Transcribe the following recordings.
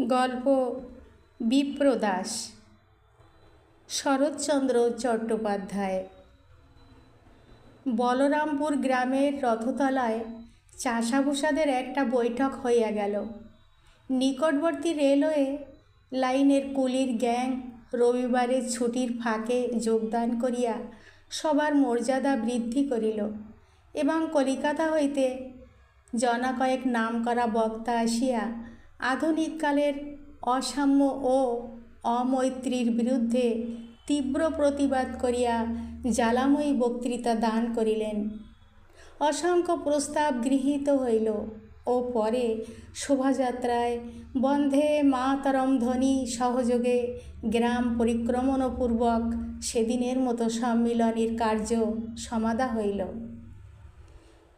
গল্প বিপ্রদাস, শরৎচন্দ্র চট্টোপাধ্যায়। বলরামপুর গ্রামের রথতলায় চাষাভূষাদের একটা বৈঠক হইয়া গেল। নিকটবর্তী রেলওয়ে লাইনের কুলির গ্যাং রবিবারের ছুটির ফাঁকে যোগদান করিয়া সবার মর্যাদা বৃদ্ধি করিল এবং কলিকাতা হইতে জনা কয়েক নামকরা বক্তা আসিয়া আধুনিককালের অসাম্য ও অমৈত্রীর বিরুদ্ধে তীব্র প্রতিবাদ করিয়া জ্বালাময়ী বক্তৃতা দান করিলেন। অসংখ্য প্রস্তাব গৃহীত হইল ও পরে শোভাযাত্রায় বন্ধে মাতরম ধ্বনি সহযোগে গ্রাম পরিক্রমণপূর্বক সেদিনের মতো সম্মিলনীর কার্য সমাধা হইল।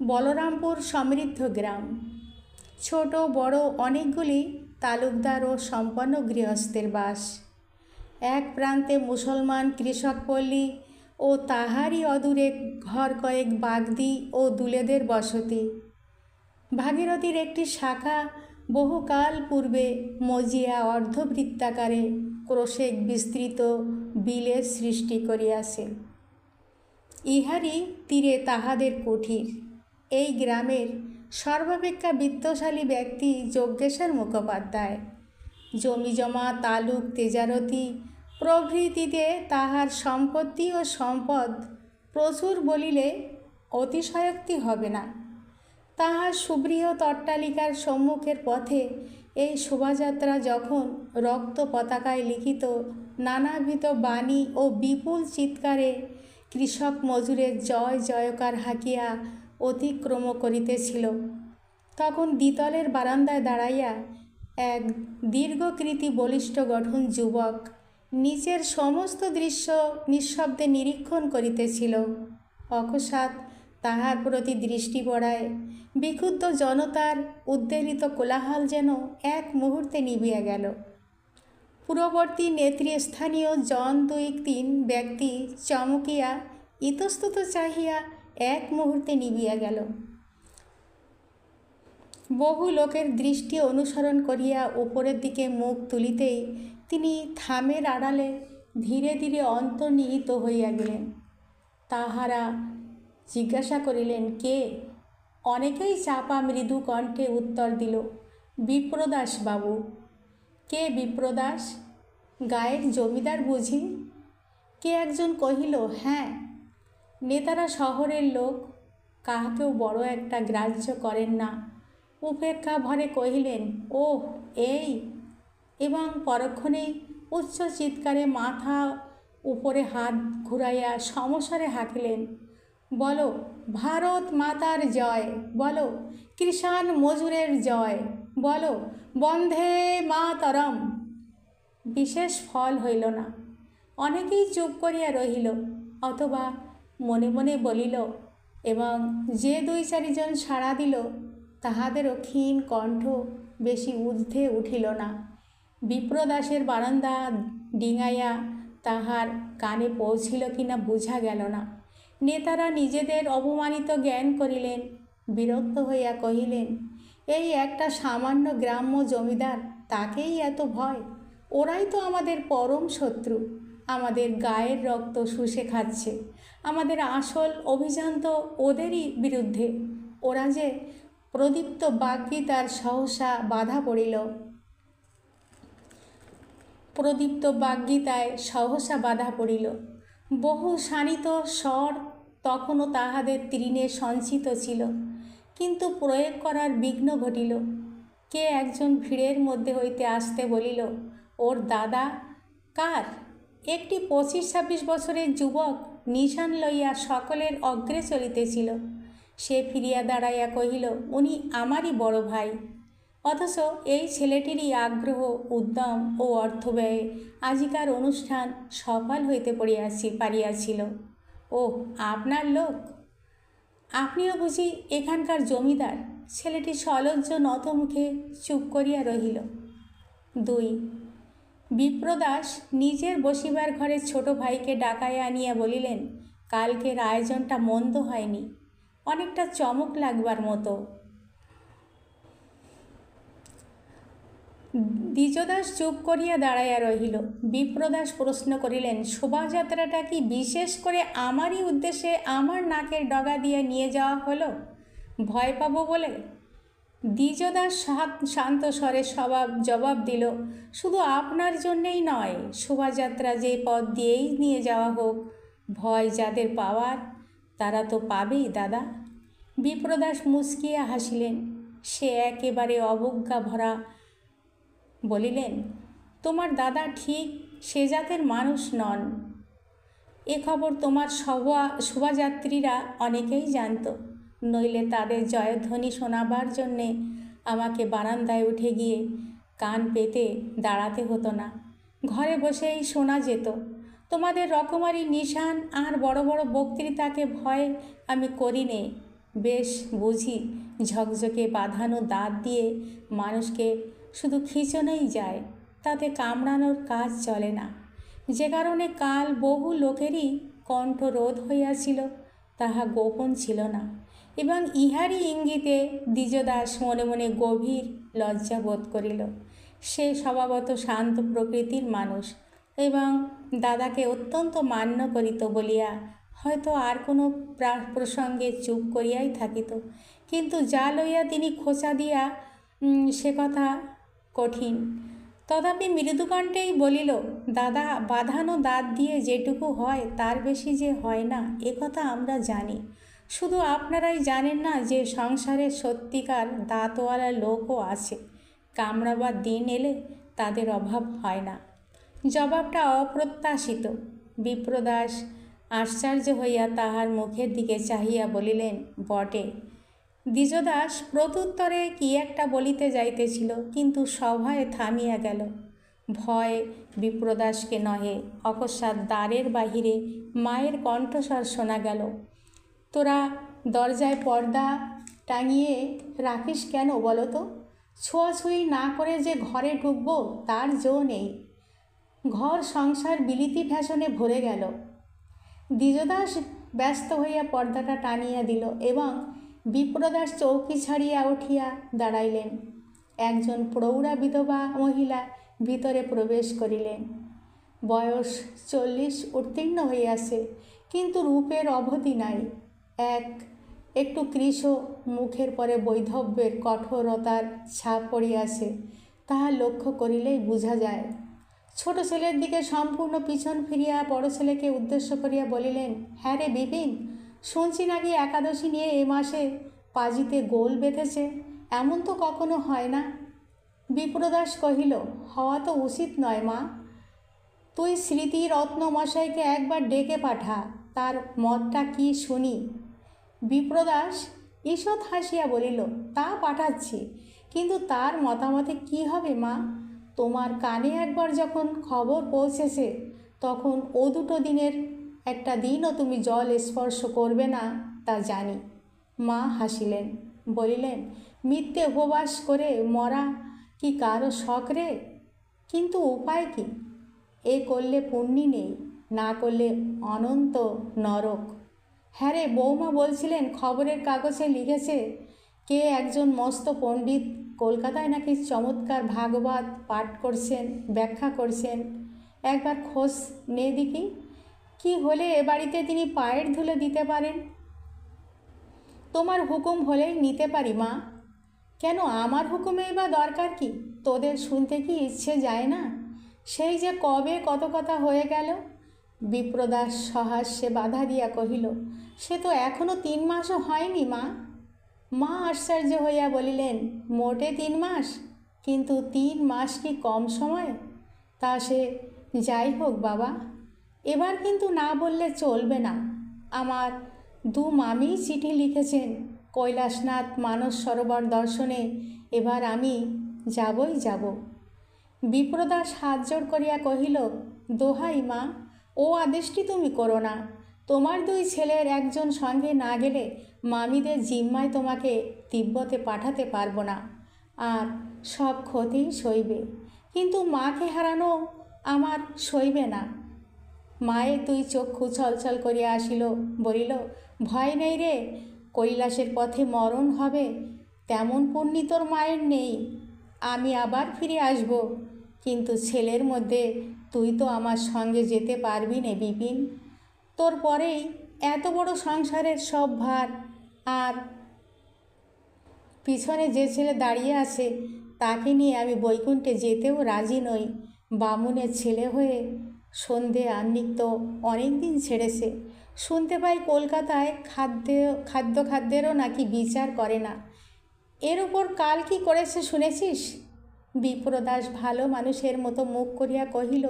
বলরামপুর সমৃদ্ধ গ্রাম। ছোট বড় অনেকগুলি তালুকদার ও সম্পন্ন গৃহস্থের বাস। এক প্রান্তে মুসলমান কৃষকপল্লী ও তাহারই অদূরে ঘর কয়েক বাগদি ও দুলেদের বসতি। ভাগীরথীর একটি শাখা বহুকাল পূর্বে মজিয়া অর্ধবৃত্তাকারে ক্রোশেক বিস্তৃত বিলের সৃষ্টি করিয়াছে। ইহারই তীরে তাহাদের কুঠির। এই গ্রামের সর্বাপেক্ষা বিত্তশালী ব্যক্তি যজ্ঞেশ্বর মুখোপাধ্যায়। জমিজমা তালুক তেজারতি প্রভৃতিতে তাহার সম্পত্তি ও সম্পদ প্রচুর বলিলে অতিশয়োক্তি হবে না। তাহার সুবৃহৎ অট্টালিকার সম্মুখের পথে এই শোভাযাত্রা যখন রক্ত পতাকায় লিখিত নানাবিধ বাণী ও বিপুল চিৎকারে কৃষক মজুরের জয় জয়কার হাঁকিয়া অতিক্রম করিতেছিল, তখন দ্বিতলের বারান্দায় দাঁড়াইয়া এক দীর্ঘকৃতি বলিষ্ঠ গঠন যুবক নিচের সমস্ত দৃশ্য নিঃশব্দে নিরীক্ষণ করিতেছিল। অকস্মাৎ তাহার প্রতি দৃষ্টি পড়ায় বিক্ষুব্ধ জনতার উদ্বেলিত কোলাহল যেন এক মুহূর্তে নিভিয়া গেল। পূর্ববর্তী নেতৃস্থানীয় জন দুই তিন ব্যক্তি চমকিয়া ইতস্তত চাহিয়া এক মুহূর্তে নিভিয়া গেল। বহু লোকের দৃষ্টি অনুসরণ করিয়া উপরের দিকে মুখ তুলিতেই তিনি থামের আড়ালে ধীরে ধীরে অন্তর্নিহিত হইয়া গেলেন। তাহারা জিজ্ঞাসা করিলেন, কে? অনেকেই চাপা মৃদু কণ্ঠে উত্তর দিল, বিপ্রদাস বাবু। কে বিপ্রদাস? গায়ের জমিদার বুঝি? কে একজন কহিল, হ্যাঁ। নেতারা শহরের লোক, কাহাকেও বড় একটা গ্রাহ্য করেন না। উপেক্ষা ভরে কহিলেন, ওহ এই, এবং পরক্ষণেই উচ্চ চিৎকারে মাথা উপরে হাত ঘুরাইয়া সমস্বরে হাঁকিলেন, বলো ভারত মাতার জয়, বলো কৃষাণ মজুরের জয়, বলো বন্ধে মাতরম। বিশেষ ফল হইল না। অনেকেই চুপ করিয়া রহিল অথবা মনে মনে বলিল, এবং যে দুই চারিজন সাড়া দিল তাহাদেরও ক্ষীণ কণ্ঠ বেশি ঊর্ধ্বে উঠিল না। বিপ্রদাসের বারান্দা ডিঙাইয়া তাহার কানে পৌঁছিল কিনা বুঝা গেল না। নেতারা নিজেদের অপমানিত জ্ঞান করিলেন, বিরক্ত হইয়া কহিলেন, এই একটা সামান্য গ্রাম্য জমিদার, তাকেই এত ভয়? ওরাই তো আমাদের পরম শত্রু, আমাদের গায়ের রক্ত শুষে খাচ্ছে। আমাদের আসল অভিযান তো ওদেরই বিরুদ্ধে। ওরা যে প্রদীপ্ত বাগ্মিতার সহসা বাধা পড়িল। প্রদীপ্তবাগ্মিতায় সহসা বাধা পড়িল। বহু শানিত স্বর তখনও তাহাদের তৃণে সঞ্চিত ছিল, কিন্তু প্রয়োগ করার বিঘ্ন ঘটিল। কে একজন ভিড়ের মধ্যে হইতে আসতে বলিল, ওর দাদা? কার? একটি 25-26 বছরের যুবক নিশান লইয়া সকলের অগ্রে চলিতেছিল। সে ফিরিয়া দাঁড়াইয়া কহিল, উনি আমারই বড় ভাই। অথচ এই ছেলেটিরই আগ্রহ, উদ্যম ও অর্থব্যয়ে আজিকার অনুষ্ঠান সফল হইতে পারিয়াছিল। ও আপনার লোক? আপনিও বুঝি এখানকার জমিদার? ছেলেটি সলজ্জ নতমুখে চুপ করিয়া রহিল। 2. বিপ্রদাস নিজের বসিবার ঘরে ছোট ভাইকে ডাকাইয়া আনিয়া বলিলেন, কালকের আয়োজনটা মন্দ হয়নি, অনেকটা চমক লাগবার মতো। দ্বিজদাস চুপ করিয়া দাঁড়াইয়া রহিল। বিপ্রদাস প্রশ্ন করিলেন, শোভাযাত্রাটা কি বিশেষ করে আমারই উদ্দেশ্যে আমার নাকের ডগা দিয়ে নিয়ে যাওয়া হলো, ভয় পাবো বলে? দ্বিজদাস শান্ত স্বরে জবাব দিল, শুধু আপনার জন্যেই নয়, শোভাযাত্রা যে পথ দিয়েই নিয়ে যাওয়া হোক, ভয় যাদের পাওয়ার তারা তো পাবেই দাদা। বিপ্রদাস মুচকিয়া হাসিলেন। সে একেবারে অবজ্ঞা ভরা বলিলেন, তোমার দাদা ঠিক সে জাতের মানুষ নন। এ খবর তোমার শোভাযাত্রীরা অনেকেই জানত, নইলে তাদের জয়ধ্বনি শোনাবার জন্যে আমাকে বারান্দায় উঠে গিয়ে কান পেতে দাঁড়াতে হতো না, ঘরে বসেই শোনা যেত। তোমাদের রকমারি নিশান আর বড় বড় বক্তৃতাকে ভয় আমি করি নে, বেশ বুঝি ঝকঝকে বাঁধানো দাঁত দিয়ে মানুষকে শুধু খিঁচোনোই যায়, তাতে কামড়ানোর কাজ চলে না। যে কারণে কাল বহু লোকেরই কণ্ঠরোধ হইয়াছিল, তাহা গোপন ছিল না, এবং ইহারই ইঙ্গিতে দ্বিজদাস মনে মনে গভীর লজ্জা বোধ করিল। সে স্বভাবত শান্ত প্রকৃতির মানুষ এবং দাদাকে অত্যন্ত মান্য করিত বলিয়া হয়তো আর কোনো প্রসঙ্গে চুপ করিয়াই থাকিত, কিন্তু যা লইয়া তিনি খোঁচা দিয়া সে কথা কঠিন। তথাপি মৃদুকণ্ঠেই বলিল, দাদা, বাঁধানো দাঁত দিয়ে যেটুকু হয় তার বেশি যে হয় না এ কথা আমরা জানি, শুধু আপনারাই জানেন না যে সংসারে সত্যিকার দাঁতওয়ালা লোকও আছে, কামড়াবার দিন এলে তাদের অভাব হয় না। জবাবটা অপ্রত্যাশিত। বিপ্রদাস আশ্চর্য হইয়া তাহার মুখের দিকে চাহিয়া বলিলেন, বটে। দ্বিজদাস প্রত্যুত্তরে কি একটা বলিতে যাইতেছিল, কিন্তু সভায় থামিয়া গেল। ভয় বিপ্রদাসকে নহে, অকস্মাৎ দ্বারের বাহিরে মায়ের কণ্ঠস্বর শোনা গেল, তোরা দরজায় পর্দা টাঙিয়ে রাখিস কেন বলো তো? ছোঁয়াছুঁয়ি না করে যে ঘরে ঢুকবো তার জো নেই, ঘর সংসার বিলিতি ফ্যাশনে ভরে গেল। দ্বিজদাস ব্যস্ত হইয়া পর্দাটা টানিয়া দিল এবং বিপ্রদাস চৌকি ছাড়িয়া উঠিয়া দাঁড়াইলেন। একজন প্রৌঢ়া বিধবা মহিলা ভিতরে প্রবেশ করিলেন। বয়স 40 উত্তীর্ণ হইয়াছে, কিন্তু রূপের অবধি নাই। একটু কৃশ মুখের পরে বৈধব্যের কঠোরতার ছাপ পড়িয়াছে, তাহা লক্ষ্য করিলেই বোঝা যায়। ছোট ছেলের দিকে সম্পূর্ণ পিছন ফিরিয়া বড় ছেলেকে উদ্দেশ্য করিয়া বলিলেন, হ্যাঁ রে বিপিন, শুনছি নাকি একাদশী নিয়ে এ মাসে পাজিতে গোল বেঁধেছে, এমন তো কখনো হয় না। বিপ্রদাস কহিল, হওয়া তো উচিত নয় মা, তুই স্মৃতিরত্ন মশাইকে একবার ডেকে পাঠা, তার মতটা কি শুনি। বিপ্রদাস ঈষৎ হাসিয়া বলিল, তা পাঠাচ্ছি, কিন্তু তার মতামতে কি হবে মা? তোমার কানে একবার যখন খবর পৌঁছেছে তখন ও দুটো দিনের একটা দিনও তুমি জল স্পর্শ করবে না তা জানি। মা হাসিলেন, বলিলেন, মিথ্যে উপবাস করে মরা কি কারো শখ রে? কিন্তু উপায় কি? এ করলে পুণ্যি নেই, না করলে অনন্ত নরক। হ্যাঁ রে, বৌমা বলছিলেন খবরের কাগজে লিখেছে কে একজন মস্ত পণ্ডিত কলকাতায় নাকি চমৎকার ভাগবত পাঠ করছেন, ব্যাখ্যা করছেন, একবার খোঁজ নে দেখি। কি হলে এ বাড়িতে তিনি পায়ের ধুলে দিতে পারেন। তোমার হুকুম হলেই নিতে পারি মা। কেন আমার হুকুমেই বা দরকার কি? তোদের শুনতে কি ইচ্ছে যায় না? সেই যে কবে কত কথা হয়ে গেল। বিপ্রদাস সহাস্যে বাধা দিয়া কহিল, সে তো এখনও 3 মাসও হয়নি মা। মা আশ্চর্য হইয়া বলিলেন, মোটে 3 মাস? কিন্তু 3 মাস কি কম সময়? তা সে যাই হোক বাবা, এবার কিন্তু না বললে চলবে না। আমার 2 মামিই চিঠি লিখেছেন কৈলাসনাথ মানস সরোবর দর্শনে এবার আমি যাবই যাব। বিপ্রদাস হাত জোড় করিয়া কহিল, দোহাই মা, ও আদেশটি তুমি করো না। তোমার 2 ছেলের একজন সঙ্গে না গেলে মামিদের জিম্মায় তোমাকে তিব্বতে পাঠাতে পারবো না, আর সব ক্ষতিই সইবে, কিন্তু মাকে হারানো আমার সইবে না। মায়ের 2 চক্ষু ছলছল করিয়া আসিল, বলিল, ভয় নেই রে, কৈলাসের পথে মরণ হবে তেমন পুণ্যি তোর মায়ের নেই। আমি আবার ফিরে আসব, কিন্তু ছেলের মধ্যে তুই তো আমার সঙ্গে যেতে পারবি না বিপিন। তোর পরেই এত বড় সংসারের সব ভার, আর পিছনে যে ছেলে দাঁড়িয়ে আছে তাকে নিয়ে আমি বৈকুণ্ঠে যেতেও রাজি নই। বামুনের ছেলে হয়ে সন্ধে আহ্নিক তো অনেক দিন ছেড়েছে। শুনতে পাই কলকাতায় খাদ্যেরও নাকি বিচার করে না। এর উপর কাল কি করেছে শুনেছিস? বিপ্রদাস ভালো মানুষের মতো মুখ করিয়া কহিল,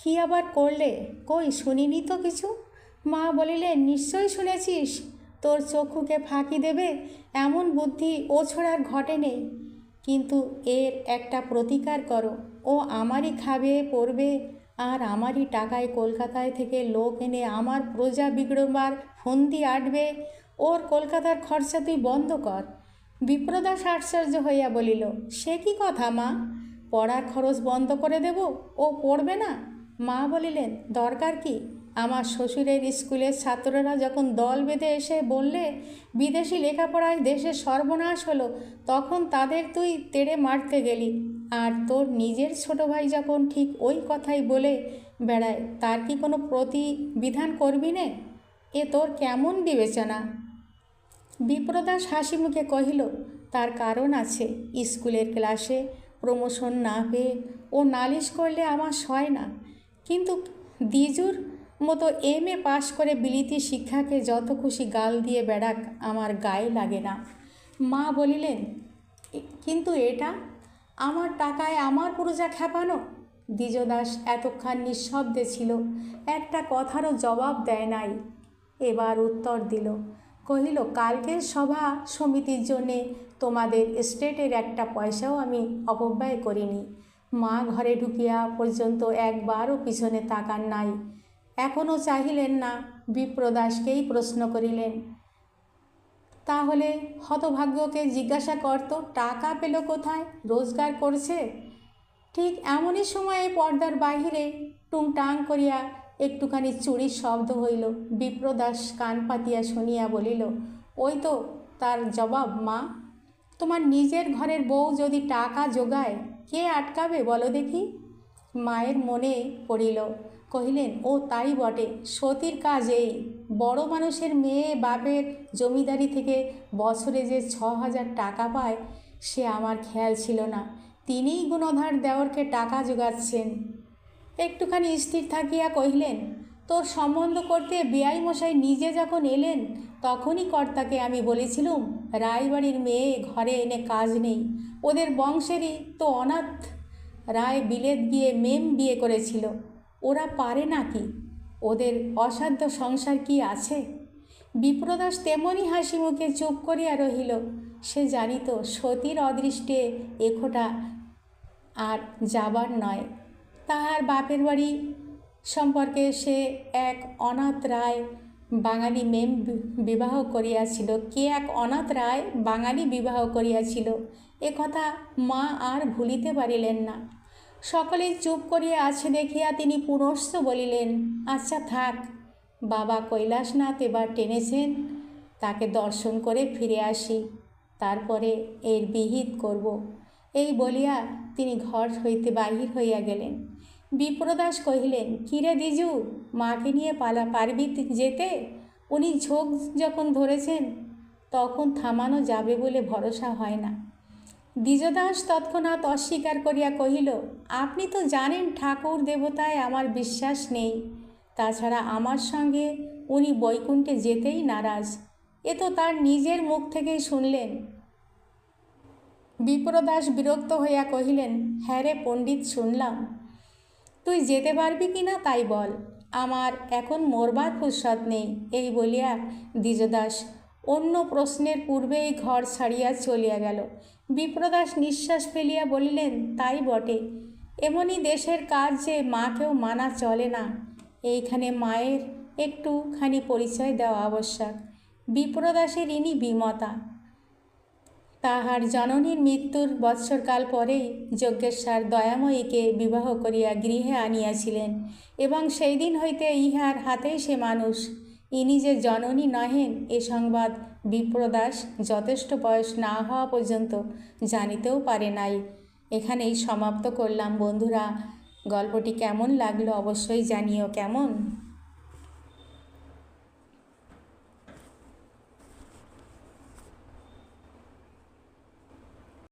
কি আবার করলে? কই শুনিনি তো কিছু। মা বলিলেন, নিশ্চয়ই শুনেছিস। তোর চক্ষুকে ফাঁকি দেবে এমন বুদ্ধি ও ছোড়ার ঘটে নেই। কিন্তু এর একটা প্রতিকার করো। ও আমারই খাবে পড়বে, আর আমারই টাকায় কলকাতায় থেকে লোক এনে আমার প্রজা বিগড়বার ফন্দি আটবে। ওর কলকাতার খরচা তুই বন্ধ কর। বিপ্রদাস আশ্চর্য হইয়া বলিল, সে কি কথা মা? পড়ার খরচ বন্ধ করে দেব? ও পড়বে না? মা বলিলেন, দরকার কি? আমার শ্বশুরের স্কুলের ছাত্ররা যখন দল বেঁধে এসে বললে বিদেশি লেখাপড়ায় দেশের সর্বনাশ হলো, তখন তাদের তুই তেড়ে মারতে গেলি। আর তোর নিজের ছোট ভাই যখন ঠিক ওই কথাই বলে বেড়ায়, তার কি কোনো প্রতিবিধান করবি নে? এ তোর কেমন বিবেচনা? বিপ্রদাস হাসি মুখে কহিল, তার কারণ আছে। স্কুলের ক্লাসে প্রমোশন না পেয়ে ও নালিশ করলে আমার সয় না, কিন্তু দ্বিজুর মতো এমএ পাশ করে বিলিতি শিক্ষাকে যত খুশি গাল দিয়ে বেড়াক আমার গায়ে লাগে না। মা বলিলেন, কিন্তু এটা আমার টাকায় আমার প্রজা খেপানো। দ্বিজদাস এতক্ষণ নিঃশব্দে ছিল, একটা কথারও জবাব দেয় নাই। এবার উত্তর দিল, কহিল, কালকের সভা সমিতির জন্যে তোমাদের স্টেটের একটা পয়সাও আমি অপব্যয় করিনি। মা ঘরে ঢুকিয়া পর্যন্ত একবারও পিছনে তাকান নাই। এখনও চাহিলেন না। বিপ্রদাসকেই প্রশ্ন করিলেন, তাহলে হতভাগ্যকে জিজ্ঞাসা করত, টাকা পেল কোথায়? রোজগার করছে? ঠিক এমনই সময়ে পর্দার বাহিরে টুংটাং করিয়া একটুখানি চুরির শব্দ হইল। বিপ্রদাস কান পাতিয়া শুনিয়া বলিল, ওই তো তার জবাব মা। তোমার নিজের ঘরের বউ যদি টাকা জোগায়, কে আটকাবে বলো দেখি? মায়ের মনে পড়িল, কহিলেন, ও তাই বটে, সতীর কাজ এই। বড় মানুষের মেয়ে বাপের জমিদারি থেকে বছরে যে 6,000 টাকা পায়, সে আমার খেয়াল ছিল না। তিনিই গুণধর দেওরকে টাকা জোগাচ্ছেন। একটুখানি স্থির থাকিয়া কহিলেন, তোর সম্বন্ধ করতে বেয়াই মশাই নিজে যখন এলেন, তখনই কর্তাকে আমি বলেছিলুম, রায়বাড়ির মেয়ে ঘরে এনে কাজ নেই। ওদের বংশেরই তো অনাথ রায় বিলেত গিয়ে মেম বিয়ে করেছিল। ওরা পারে নাকি? ওদের অসাধ্য সংসার কি আছে? বিপ্রদাস তেমনি হাসি মুখে চুপ করিয়া রহিল। সে জানিত সতীর অদৃষ্টে এখোটা আর যাবার নয়। তাহার বাপের বাড়ি সম্পর্কে সে এক অনাথ রায় বাঙালি মেম বিবাহ করিয়াছিল। কে এক অনাথ রায় বাঙালি বিবাহ করিয়াছিল, এ কথা মা আর ভুলিতে পারিলেন না। সকলেই চুপ করিয়া আছে দেখিয়া তিনি পুনশ্চ বলিলেন, আচ্ছা থাক, বাবা কৈলাসনাথ এবার টেনেছেন, তাকে দর্শন করে ফিরে আসি, তারপরে এর বিহিত করব। এই বলিয়া তিনি ঘর হইতে বাহির হইয়া গেলেন। বিপ্রদাস কহিলেন, কিরে দ্বিজু, মাকে নিয়ে পারবি যেতে? উনি ঝোঁক যখন ধরেছেন, তখন থামানো যাবে বলে ভরসা হয় না। দ্বিজদাস তৎক্ষণাৎ অস্বীকার করিয়া কহিল, আপনি তো জানেন ঠাকুর দেবতায় আমার বিশ্বাস নেই। তাছাড়া আমার সঙ্গে উনি বৈকুণ্ঠে যেতেই নারাজ। এ তো তার নিজের মুখ থেকেই শুনলেন। বিপ্রদাস বিরক্ত হইয়া কহিলেন, হ্যাঁ রে পণ্ডিত, শুনলাম। তুই যেতে পারবি কি না তাই বল, আমার এখন মরবার ফুরসত নেই। এই বলিয়া দ্বিজদাস অন্য প্রশ্নের পূর্বেই ঘর ছাড়িয়া চলিয়া গেল। বিপ্রদাস নিঃশ্বাস ফেলিয়া বলিলেন, তাই বটে, এমনই দেশের কাজ যে মাকেও মানা চলে না। এইখানে মায়ের একটুখানি পরিচয় দেওয়া আবশ্যক। বিপ্রদাসের ইনি বিমতা। তাহার জননীর মৃত্যুর বৎসরকাল পরেই যজ্ঞেশ্বর দয়াময়ীকে বিবাহ করিয়া গৃহে আনিয়াছিলেন, এবং সেই দিন হইতে ইহার হাতেই সে মানুষ। ইনি যে জননী নহেন, এ সংবাদ বিপ্রদাস যথেষ্ট বয়স না হওয়া পর্যন্ত জানিতেও পারে নাই। এখানেই সমাপ্ত করলাম বন্ধুরা। গল্পটি কেমন লাগলো অবশ্যই জানিও, কেমন।